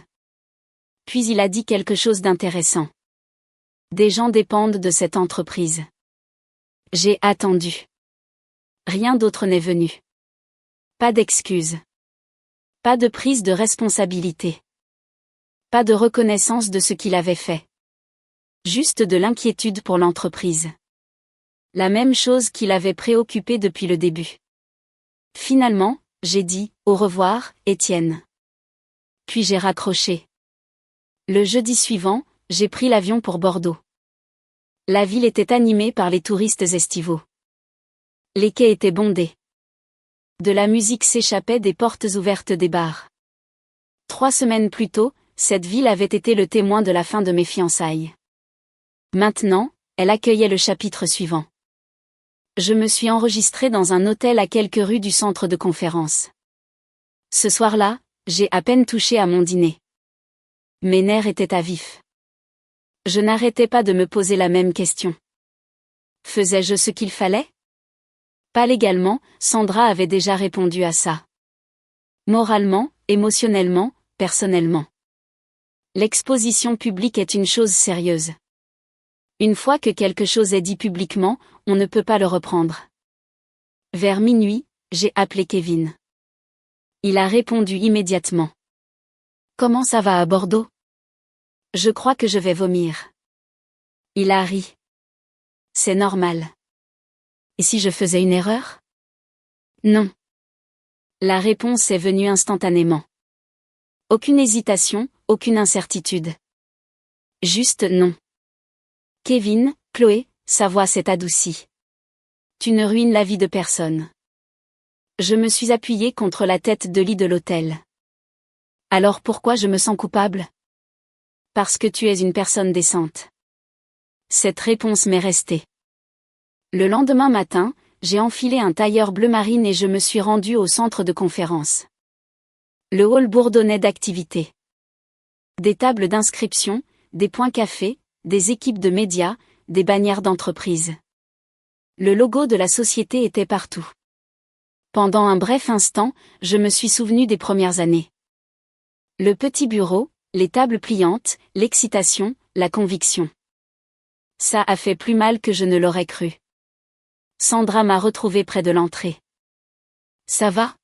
S1: Puis il a dit quelque chose d'intéressant. Des gens dépendent de cette entreprise. J'ai attendu. Rien d'autre n'est venu. Pas d'excuses. Pas de prise de responsabilité. Pas de reconnaissance de ce qu'il avait fait. Juste de l'inquiétude pour l'entreprise. La même chose qui l'avait préoccupé depuis le début. Finalement, j'ai dit « Au revoir, Étienne ». Puis j'ai raccroché. Le jeudi suivant, j'ai pris l'avion pour Bordeaux. La ville était animée par les touristes estivaux. Les quais étaient bondés. De la musique s'échappait des portes ouvertes des bars. 3 semaines plus tôt, cette ville avait été le témoin de la fin de mes fiançailles. Maintenant, elle accueillait le chapitre suivant. Je me suis enregistrée dans un hôtel à quelques rues du centre de conférence. Ce soir-là, j'ai à peine touché à mon dîner. Mes nerfs étaient à vif. Je n'arrêtais pas de me poser la même question. Faisais-je ce qu'il fallait? Pas légalement, Sandra avait déjà répondu à ça. Moralement, émotionnellement, personnellement. L'exposition publique est une chose sérieuse. Une fois que quelque chose est dit publiquement, on ne peut pas le reprendre. Vers minuit, j'ai appelé Kevin. Il a répondu immédiatement. Comment ça va à Bordeaux? Je crois que je vais vomir. Il a ri. C'est normal. Et si je faisais une erreur? Non. La réponse est venue instantanément. Aucune hésitation, aucune incertitude. Juste non. Kevin, Chloé, sa voix s'est adoucie. Tu ne ruines la vie de personne. Je me suis appuyée contre la tête de lit de l'hôtel. Alors pourquoi je me sens coupable? Parce que tu es une personne décente. Cette réponse m'est restée. Le lendemain matin, j'ai enfilé un tailleur bleu marine et je me suis rendue au centre de conférence. Le hall bourdonnait d'activités. Des tables d'inscription, des points café, des équipes de médias, des bannières d'entreprise. Le logo de la société était partout. Pendant un bref instant, je me suis souvenu des premières années. Le petit bureau, les tables pliantes, l'excitation, la conviction. Ça a fait plus mal que je ne l'aurais cru. Sandra m'a retrouvé près de l'entrée. Ça va?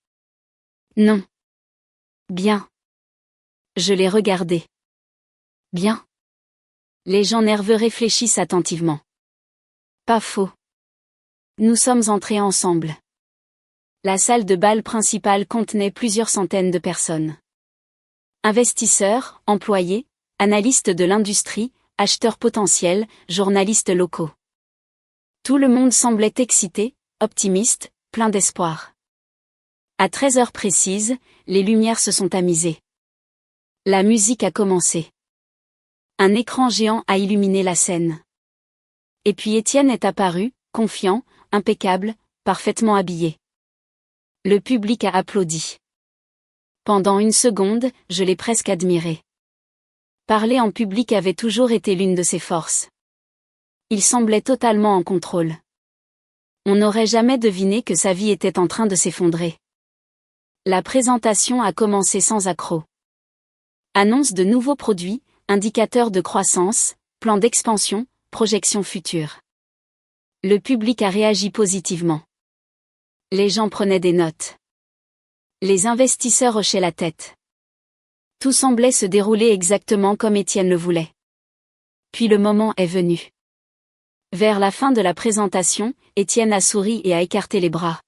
S1: Non. Bien. Je l'ai regardé. Bien. Les gens nerveux réfléchissent attentivement. Pas faux. Nous sommes entrés ensemble. La salle de bal principale contenait plusieurs centaines de personnes. Investisseurs, employés, analystes de l'industrie, acheteurs potentiels, journalistes locaux. Tout le monde semblait excité, optimiste, plein d'espoir. À 13 heures précises, les lumières se sont tamisées. La musique a commencé. Un écran géant a illuminé la scène. Et puis Étienne est apparu, confiant, impeccable, parfaitement habillé. Le public a applaudi. Pendant une seconde, je l'ai presque admiré. Parler en public avait toujours été l'une de ses forces. Il semblait totalement en contrôle. On n'aurait jamais deviné que sa vie était en train de s'effondrer. La présentation a commencé sans accroc. Annonce de nouveaux produits, indicateurs de croissance, plan d'expansion, projections futures. Le public a réagi positivement. Les gens prenaient des notes. Les investisseurs hochaient la tête. Tout semblait se dérouler exactement comme Étienne le voulait. Puis le moment est venu. Vers la fin de la présentation, Étienne a souri et a écarté les bras.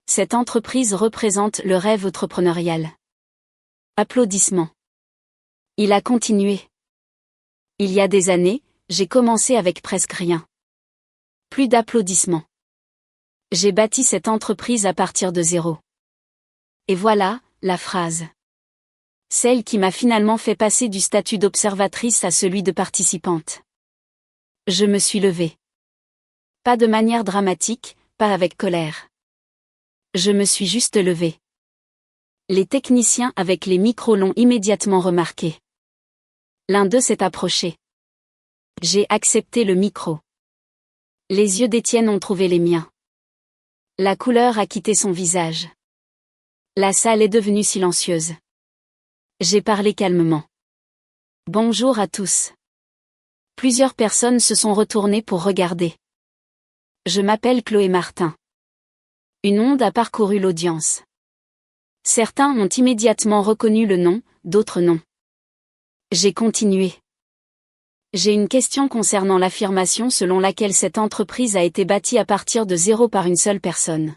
S1: Cette entreprise représente le rêve entrepreneurial. Applaudissements. Il a continué. Il y a des années, j'ai commencé avec presque rien. Plus d'applaudissements. J'ai bâti cette entreprise à partir de zéro. Et voilà, la phrase. Celle qui m'a finalement fait passer du statut d'observatrice à celui de participante. Je me suis levée. Pas de manière dramatique, pas avec colère. Je me suis juste levée. Les techniciens avec les micros l'ont immédiatement remarqué. L'un d'eux s'est approché. J'ai accepté le micro. Les yeux d'Étienne ont trouvé les miens. La couleur a quitté son visage. La salle est devenue silencieuse. J'ai parlé calmement. Bonjour à tous. Plusieurs personnes se sont retournées pour regarder. Je m'appelle Chloé Martin. Une onde a parcouru l'audience. Certains ont immédiatement reconnu le nom, d'autres non. J'ai continué. J'ai une question concernant l'affirmation selon laquelle cette entreprise a été bâtie à partir de zéro par une seule personne.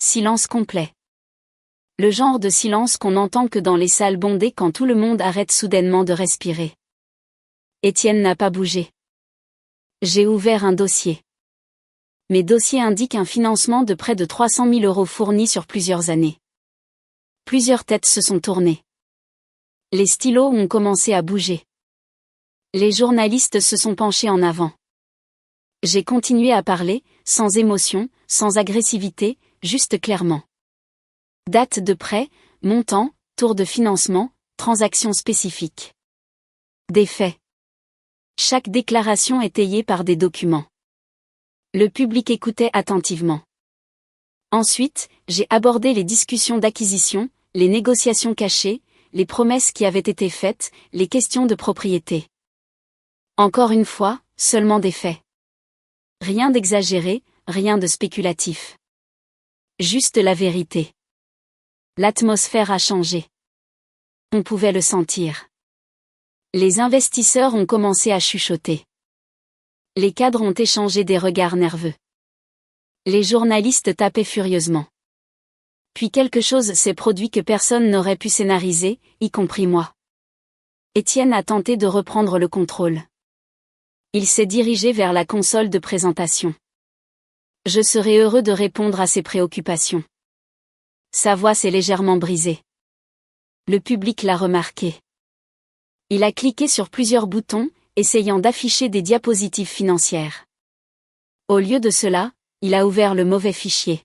S1: Silence complet. Le genre de silence qu'on n'entend que dans les salles bondées quand tout le monde arrête soudainement de respirer. Étienne n'a pas bougé. J'ai ouvert un dossier. Mes dossiers indiquent un financement de près de 300 000 € fourni sur plusieurs années. Plusieurs têtes se sont tournées. Les stylos ont commencé à bouger. Les journalistes se sont penchés en avant. J'ai continué à parler, sans émotion, sans agressivité, juste clairement. Date de prêt, montant, tour de financement, transactions spécifiques. Des faits. Chaque déclaration étayée par des documents. Le public écoutait attentivement. Ensuite, j'ai abordé les discussions d'acquisition, les négociations cachées, les promesses qui avaient été faites, les questions de propriété. Encore une fois, seulement des faits. Rien d'exagéré, rien de spéculatif. Juste la vérité. L'atmosphère a changé. On pouvait le sentir. Les investisseurs ont commencé à chuchoter. Les cadres ont échangé des regards nerveux. Les journalistes tapaient furieusement. Puis quelque chose s'est produit que personne n'aurait pu scénariser, y compris moi. Étienne a tenté de reprendre le contrôle. Il s'est dirigé vers la console de présentation. Je serais heureux de répondre à ses préoccupations. Sa voix s'est légèrement brisée. Le public l'a remarqué. Il a cliqué sur plusieurs boutons, essayant d'afficher des diapositives financières. Au lieu de cela, il a ouvert le mauvais fichier.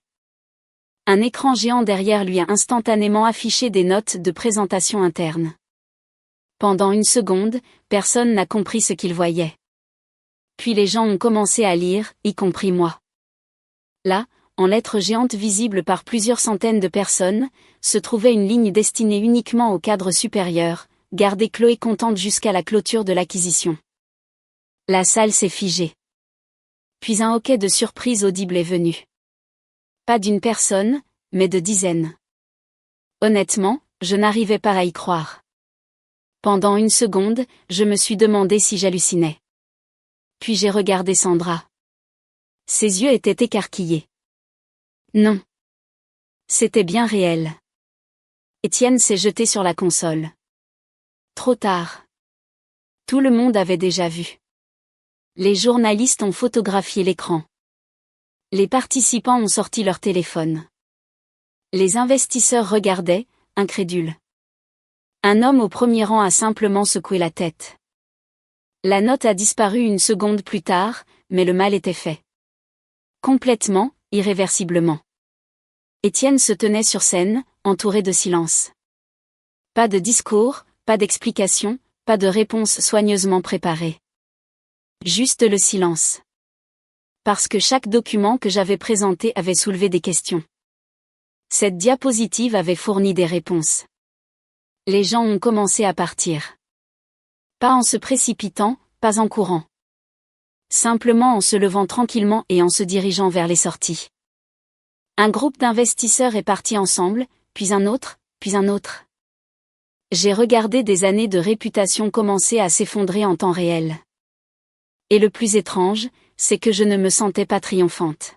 S1: Un écran géant derrière lui a instantanément affiché des notes de présentation interne. Pendant une seconde, personne n'a compris ce qu'il voyait. Puis les gens ont commencé à lire, y compris moi. Là, en lettres géantes visibles par plusieurs centaines de personnes, se trouvait une ligne destinée uniquement au cadre supérieur, gardez Chloé contente jusqu'à la clôture de l'acquisition. La salle s'est figée. Puis un hoquet de surprise audible est venu. Pas d'une personne, mais de dizaines. Honnêtement, je n'arrivais pas à y croire. Pendant une seconde, je me suis demandé si j'hallucinais. Puis j'ai regardé Sandra. Ses yeux étaient écarquillés. Non. C'était bien réel. Étienne s'est jeté sur la console. Trop tard. Tout le monde avait déjà vu. Les journalistes ont photographié l'écran. Les participants ont sorti leur téléphone. Les investisseurs regardaient, incrédules. Un homme au premier rang a simplement secoué la tête. La note a disparu une seconde plus tard, mais le mal était fait. Complètement, irréversiblement. Étienne se tenait sur scène, entouré de silence. Pas de discours, pas d'explication, pas de réponse soigneusement préparée. Juste le silence. Parce que chaque document que j'avais présenté avait soulevé des questions. Cette diapositive avait fourni des réponses. Les gens ont commencé à partir. Pas en se précipitant, pas en courant. Simplement en se levant tranquillement et en se dirigeant vers les sorties. Un groupe d'investisseurs est parti ensemble, puis un autre, puis un autre. J'ai regardé des années de réputation commencer à s'effondrer en temps réel. Et le plus étrange, c'est que je ne me sentais pas triomphante.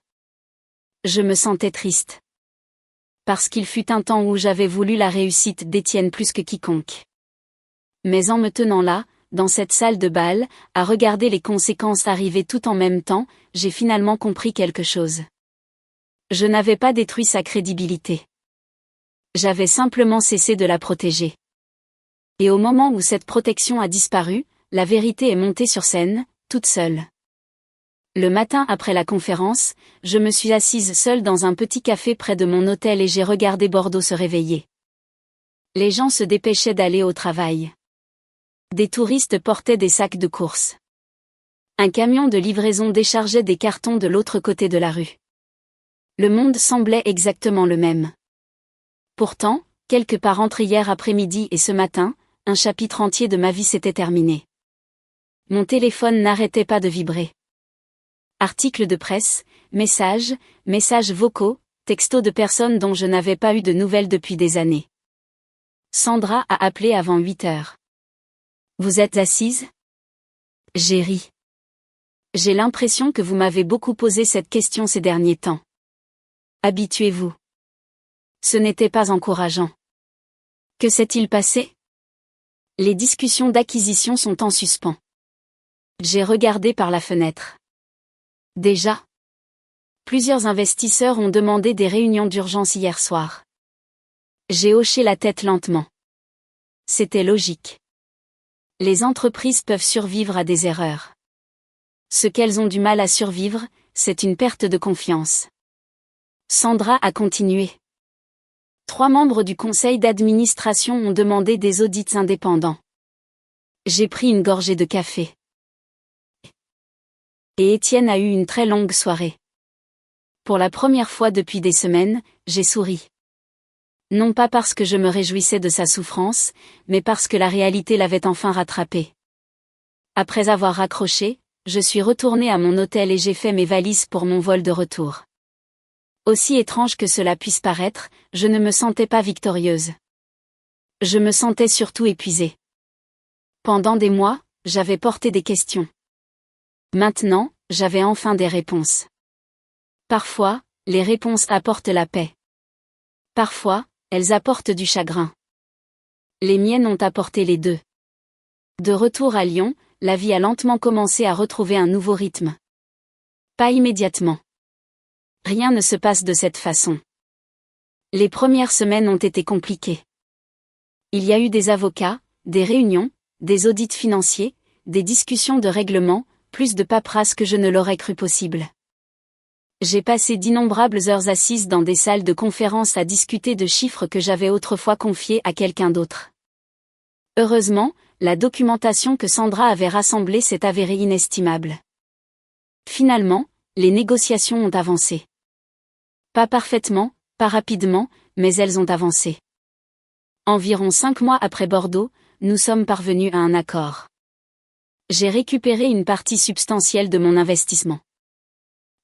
S1: Je me sentais triste. Parce qu'il fut un temps où j'avais voulu la réussite d'Étienne plus que quiconque. Mais en me tenant là, dans cette salle de bal, à regarder les conséquences arriver tout en même temps, j'ai finalement compris quelque chose. Je n'avais pas détruit sa crédibilité. J'avais simplement cessé de la protéger. Et au moment où cette protection a disparu, la vérité est montée sur scène, toute seule. Le matin après la conférence, je me suis assise seule dans un petit café près de mon hôtel et j'ai regardé Bordeaux se réveiller. Les gens se dépêchaient d'aller au travail. Des touristes portaient des sacs de courses. Un camion de livraison déchargeait des cartons de l'autre côté de la rue. Le monde semblait exactement le même. Pourtant, quelque part entre hier après-midi et ce matin, un chapitre entier de ma vie s'était terminé. Mon téléphone n'arrêtait pas de vibrer. Articles de presse, messages vocaux, textos de personnes dont je n'avais pas eu de nouvelles depuis des années. Sandra a appelé avant 8 heures. Vous êtes assise ? J'ai ri. J'ai l'impression que vous m'avez beaucoup posé cette question ces derniers temps. Habituez-vous. Ce n'était pas encourageant. Que s'est-il passé ? Les discussions d'acquisition sont en suspens. J'ai regardé par la fenêtre. Déjà. Plusieurs investisseurs ont demandé des réunions d'urgence hier soir. J'ai hoché la tête lentement. C'était logique. Les entreprises peuvent survivre à des erreurs. Ce qu'elles ont du mal à survivre, c'est une perte de confiance. Sandra a continué. 3 membres du conseil d'administration ont demandé des audits indépendants. J'ai pris une gorgée de café. Et Étienne a eu une très longue soirée. Pour la première fois depuis des semaines, j'ai souri. Non pas parce que je me réjouissais de sa souffrance, mais parce que la réalité l'avait enfin rattrapé. Après avoir raccroché, je suis retournée à mon hôtel et j'ai fait mes valises pour mon vol de retour. Aussi étrange que cela puisse paraître, je ne me sentais pas victorieuse. Je me sentais surtout épuisée. Pendant des mois, j'avais porté des questions. Maintenant, j'avais enfin des réponses. Parfois, les réponses apportent la paix. Parfois, elles apportent du chagrin. Les miennes ont apporté les deux. De retour à Lyon, la vie a lentement commencé à retrouver un nouveau rythme. Pas immédiatement. Rien ne se passe de cette façon. Les premières semaines ont été compliquées. Il y a eu des avocats, des réunions, des audits financiers, des discussions de règlement, plus de paperasse que je ne l'aurais cru possible. J'ai passé d'innombrables heures assises dans des salles de conférence à discuter de chiffres que j'avais autrefois confiés à quelqu'un d'autre. Heureusement, la documentation que Sandra avait rassemblée s'est avérée inestimable. Finalement, les négociations ont avancé. Pas parfaitement, pas rapidement, mais elles ont avancé. Environ 5 mois après Bordeaux, nous sommes parvenus à un accord. J'ai récupéré une partie substantielle de mon investissement.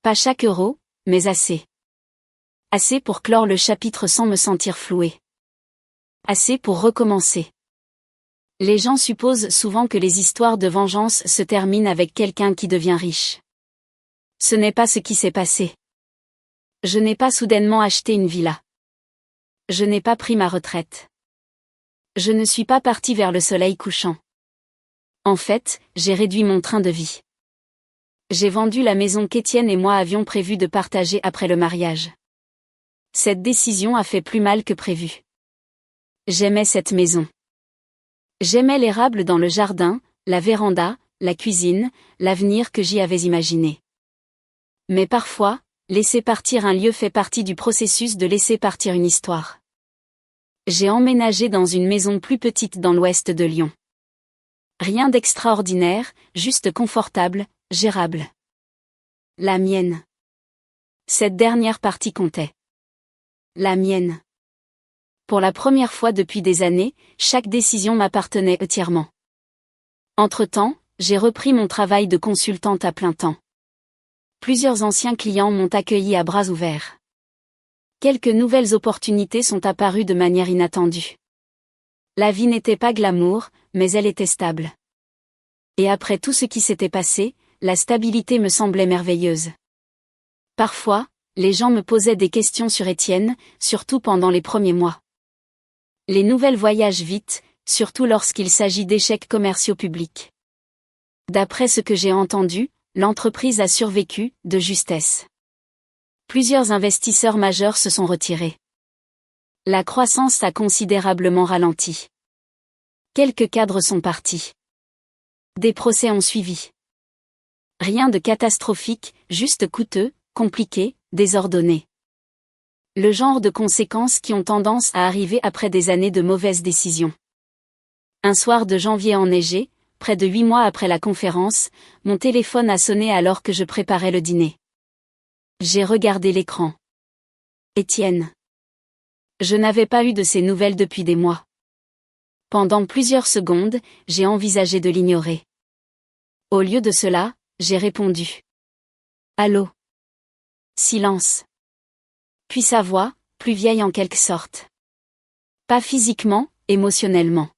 S1: Pas chaque euro, mais assez. Assez pour clore le chapitre sans me sentir flouée. Assez pour recommencer. Les gens supposent souvent que les histoires de vengeance se terminent avec quelqu'un qui devient riche. Ce n'est pas ce qui s'est passé. Je n'ai pas soudainement acheté une villa. Je n'ai pas pris ma retraite. Je ne suis pas partie vers le soleil couchant. En fait, j'ai réduit mon train de vie. J'ai vendu la maison qu'Étienne et moi avions prévu de partager après le mariage. Cette décision a fait plus mal que prévu. J'aimais cette maison. J'aimais l'érable dans le jardin, la véranda, la cuisine, l'avenir que j'y avais imaginé. Mais parfois, laisser partir un lieu fait partie du processus de laisser partir une histoire. J'ai emménagé dans une maison plus petite dans l'ouest de Lyon. Rien d'extraordinaire, juste confortable, gérable. La mienne. Cette dernière partie comptait. La mienne. Pour la première fois depuis des années, chaque décision m'appartenait entièrement. Entre-temps, j'ai repris mon travail de consultante à plein temps. Plusieurs anciens clients m'ont accueilli à bras ouverts. Quelques nouvelles opportunités sont apparues de manière inattendue. La vie n'était pas glamour, mais elle était stable. Et après tout ce qui s'était passé, la stabilité me semblait merveilleuse. Parfois, les gens me posaient des questions sur Étienne, surtout pendant les premiers mois. Les nouvelles voyagent vite, surtout lorsqu'il s'agit d'échecs commerciaux publics. D'après ce que j'ai entendu, l'entreprise a survécu, de justesse. Plusieurs investisseurs majeurs se sont retirés. La croissance a considérablement ralenti. Quelques cadres sont partis. Des procès ont suivi. Rien de catastrophique, juste coûteux, compliqué, désordonné. Le genre de conséquences qui ont tendance à arriver après des années de mauvaises décisions. Un soir de janvier enneigé, près de 8 mois après la conférence, mon téléphone a sonné alors que je préparais le dîner. J'ai regardé l'écran. Étienne. Je n'avais pas eu de ses nouvelles depuis des mois. Pendant plusieurs secondes, j'ai envisagé de l'ignorer. Au lieu de cela, j'ai répondu. Allô? Silence. Puis sa voix, plus vieille en quelque sorte. Pas physiquement, émotionnellement.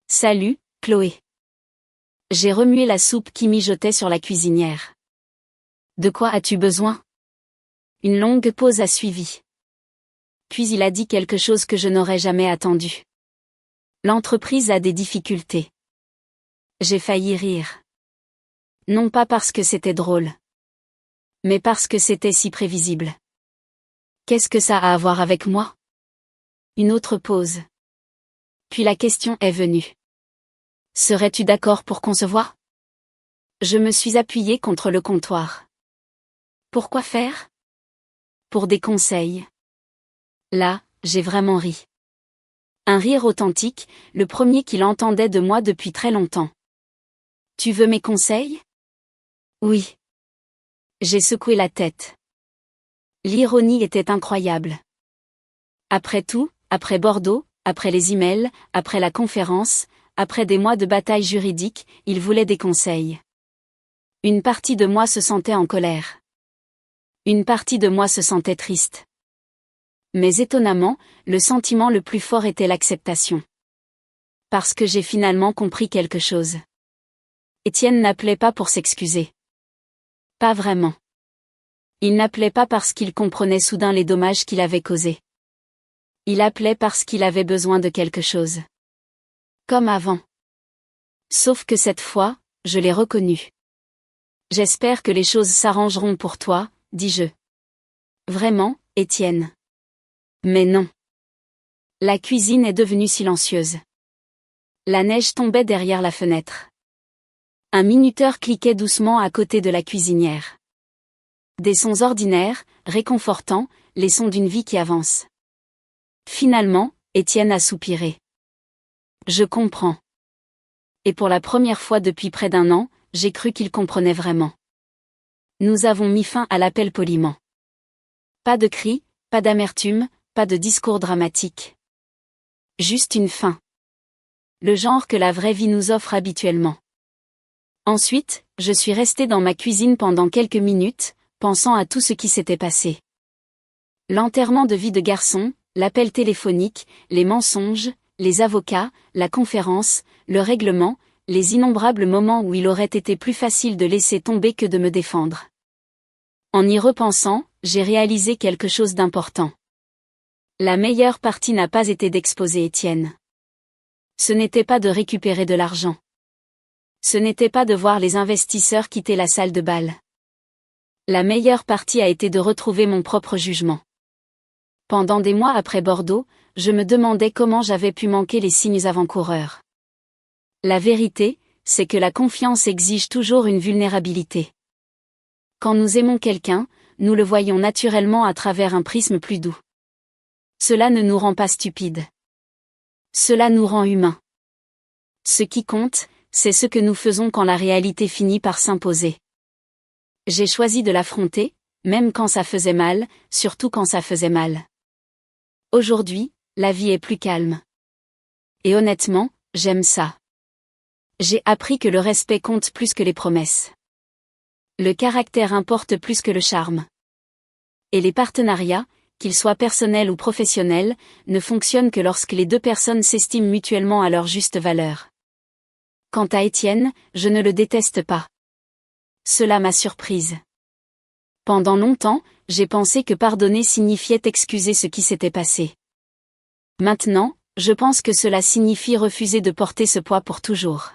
S1: Salut, Chloé. J'ai remué la soupe qui mijotait sur la cuisinière. De quoi as-tu besoin? Une longue pause a suivi. Puis il a dit quelque chose que je n'aurais jamais attendu. L'entreprise a des difficultés. J'ai failli rire. Non pas parce que c'était drôle. Mais parce que c'était si prévisible. Qu'est-ce que ça a à voir avec moi? Une autre pause. Puis la question est venue. Serais-tu d'accord pour qu'on se voie? Je me suis appuyée contre le comptoir. Pourquoi faire? Pour des conseils. Là, j'ai vraiment ri. Un rire authentique, le premier qu'il entendait de moi depuis très longtemps. Tu veux mes conseils? Oui. J'ai secoué la tête. L'ironie était incroyable. Après tout, après Bordeaux, après les emails, après la conférence, après des mois de bataille juridique, il voulait des conseils. Une partie de moi se sentait en colère. Une partie de moi se sentait triste. Mais étonnamment, le sentiment le plus fort était l'acceptation. Parce que j'ai finalement compris quelque chose. Étienne n'appelait pas pour s'excuser. Pas vraiment. Il n'appelait pas parce qu'il comprenait soudain les dommages qu'il avait causés. Il appelait parce qu'il avait besoin de quelque chose. Comme avant. Sauf que cette fois, je l'ai reconnu. J'espère que les choses s'arrangeront pour toi, dis-je. Vraiment, Étienne. Mais non. La cuisine est devenue silencieuse. La neige tombait derrière la fenêtre. Un minuteur cliquait doucement à côté de la cuisinière. Des sons ordinaires, réconfortants, les sons d'une vie qui avance. Finalement, Étienne a soupiré. Je comprends. Et pour la première fois depuis près d'1 an, j'ai cru qu'il comprenait vraiment. Nous avons mis fin à l'appel poliment. Pas de cris, pas d'amertume, pas de discours dramatique. Juste une fin. Le genre que la vraie vie nous offre habituellement. Ensuite, je suis restée dans ma cuisine pendant quelques minutes, pensant à tout ce qui s'était passé. L'enterrement de vie de garçon, l'appel téléphonique, les mensonges, les avocats, la conférence, le règlement, les innombrables moments où il aurait été plus facile de laisser tomber que de me défendre. En y repensant, j'ai réalisé quelque chose d'important. La meilleure partie n'a pas été d'exposer Étienne. Ce n'était pas de récupérer de l'argent. Ce n'était pas de voir les investisseurs quitter la salle de bal. La meilleure partie a été de retrouver mon propre jugement. Pendant des mois après Bordeaux, je me demandais comment j'avais pu manquer les signes avant-coureurs. La vérité, c'est que la confiance exige toujours une vulnérabilité. Quand nous aimons quelqu'un, nous le voyons naturellement à travers un prisme plus doux. Cela ne nous rend pas stupides. Cela nous rend humains. Ce qui compte, c'est ce que nous faisons quand la réalité finit par s'imposer. J'ai choisi de l'affronter, même quand ça faisait mal, surtout quand ça faisait mal. Aujourd'hui, la vie est plus calme. Et honnêtement, j'aime ça. J'ai appris que le respect compte plus que les promesses. Le caractère importe plus que le charme. Et les partenariats, qu'ils soient personnels ou professionnels, ne fonctionnent que lorsque les deux personnes s'estiment mutuellement à leur juste valeur. Quant à Étienne, je ne le déteste pas. Cela m'a surprise. Pendant longtemps, j'ai pensé que pardonner signifiait excuser ce qui s'était passé. Maintenant, je pense que cela signifie refuser de porter ce poids pour toujours.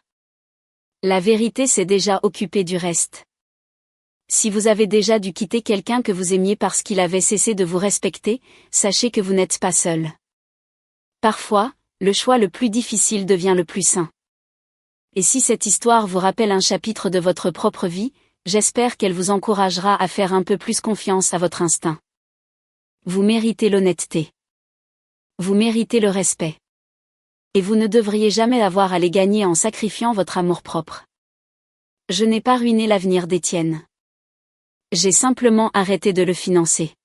S1: La vérité s'est déjà occupée du reste. Si vous avez déjà dû quitter quelqu'un que vous aimiez parce qu'il avait cessé de vous respecter, sachez que vous n'êtes pas seul. Parfois, le choix le plus difficile devient le plus sain. Et si cette histoire vous rappelle un chapitre de votre propre vie, j'espère qu'elle vous encouragera à faire un peu plus confiance à votre instinct. Vous méritez l'honnêteté. Vous méritez le respect. Et vous ne devriez jamais avoir à les gagner en sacrifiant votre amour-propre. Je n'ai pas ruiné l'avenir d'Étienne. J'ai simplement arrêté de le financer.